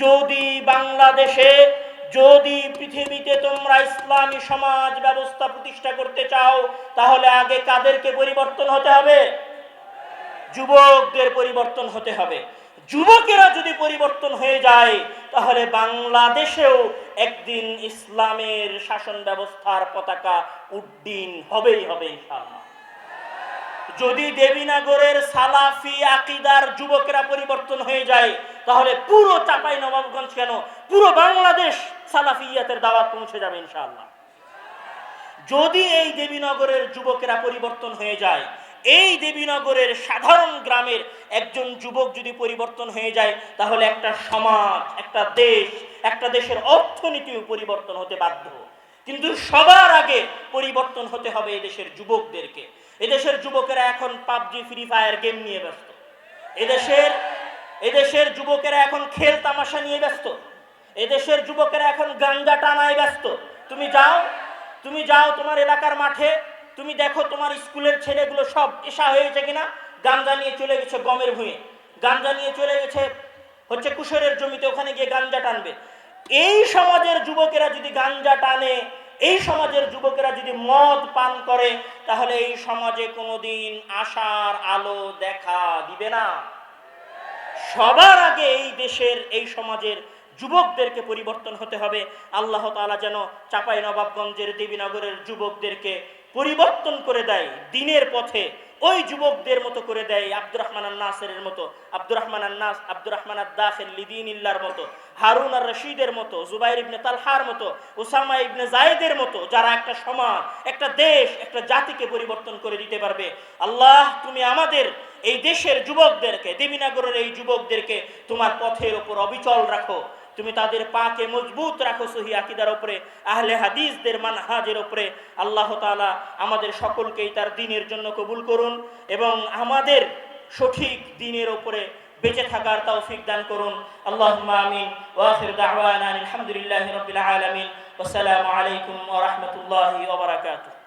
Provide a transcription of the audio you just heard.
যদি বাংলাদেশে, যদি পৃথিবীতে তোমরা ইসলামী সমাজ ব্যবস্থা প্রতিষ্ঠা করতে চাও, তাহলে আগে কাদেরকে পরিবর্তন হতে হবে? যুবকদের পরিবর্তন হতে হবে। যুবকেরা যদি পরিবর্তন হয়ে যায়, তাহলে বাংলাদেশেও একদিন ইসলামের শাসন ব্যবস্থার পতাকা উড্ডীন হবেই হবে ইনশাআল্লাহ। যদি দেবীনগরের সালাফি আকীদার যুবকেরা পরিবর্তন হয়ে যায়, তাহলে পুরো চাঁপাইনবাবগঞ্জ কেন, পুরো বাংলাদেশ সালাফিয়াতের দাওয়াত পৌঁছে যাবে ইনশাআল্লাহ। যদি এই দেবীনগরের যুবকেরা পরিবর্তন হয়ে যায়, এই দেবীনগরের সাধারণ গ্রামের একজন যুবক যদি পরিবর্তন হয়ে যায়, তাহলে একটা সমাজ, একটা দেশ, একটা দেশের অর্থনীতিও পরিবর্তন হতে বাধ্য। কিন্তু সবার আগে পরিবর্তন হতে হবে এদেশের যুবকদেরকে। এদেশের যুবকেরা এখন পাবজি, ফ্রি ফায়ার গেম নিয়ে ব্যস্ত। এদেশের যুবকেরা এখন খেল তামাশা নিয়ে ব্যস্ত। এদেশের যুবকেরা এখন গাঞ্জা টানায় ব্যস্ত। তুমি যাও তোমার এলাকার মাঠে, তুমি দেখো তোমার স্কুলের ছেলেগুলো সব এসা হয়েছে কিনা, গাঞ্জা নিয়ে চলে গেছে গমের ভুঁয়ে, গাঞ্জা নিয়ে চলে গেছে হচ্ছে কুশরের জমিতে, ওখানে গিয়ে গাঞ্জা টানবে। এই সমাজের যুবকেরা যদি গাঞ্জা টানে, এই সমাজের যুবকেরা যদি মদ পান করে, তাহলে এই সমাজে কোনোদিন আশার আলো দেখা দিবে না। সবার আগে এই দেশের, এই সমাজের যুবকদেরকে পরিবর্তন হতে হবে। আল্লাহ তাআলা যেন চাঁপাইনবাবগঞ্জের, দেবীনগরের যুবকদেরকে পরিবর্তন করে দেয় দ্বীনের পথে, ওই যুবকদের মতো করে দেয় আব্দুর রহমান আন-নাসিরের মতো, আব্দুর রহমান আদ-দাখিল লিদীনিল্লাহর মতো, হারুন আর রশিদের মতো, জুবাইর ইবনে তালহার মতো, উসামা ইবনে যায়েদের মতো, যারা একটা সমাজ, একটা দেশ, একটা জাতিকে পরিবর্তন করে দিতে পারবে। আল্লাহ, তুমি আমাদের এই দেশের যুবকদেরকে, দেবীনগরের এই যুবকদেরকে তোমার পথের ওপর অবিচল রাখো। তুমি তাদের পাকে মজবুত রাখো সহিহ আকীদার উপরে, আহলে হাদিসদের মানহাজের উপরে। আল্লাহ তাআলা আমাদের সকলকেই তার দ্বীনের জন্য কবুল করুন এবং আমাদের সঠিক দ্বীনের উপরে বেঁচে থাকার তৌফিক দান করুন। আল্লাহুম্মা আমিন। ওয়া আখিরু দাওয়ানা আলহামদুলিল্লাহি রাব্বিল আলামিন। ওয়া আসসালামু আলাইকুম ওয়া রাহমাতুল্লাহি ওয়া বারাকাতুহু।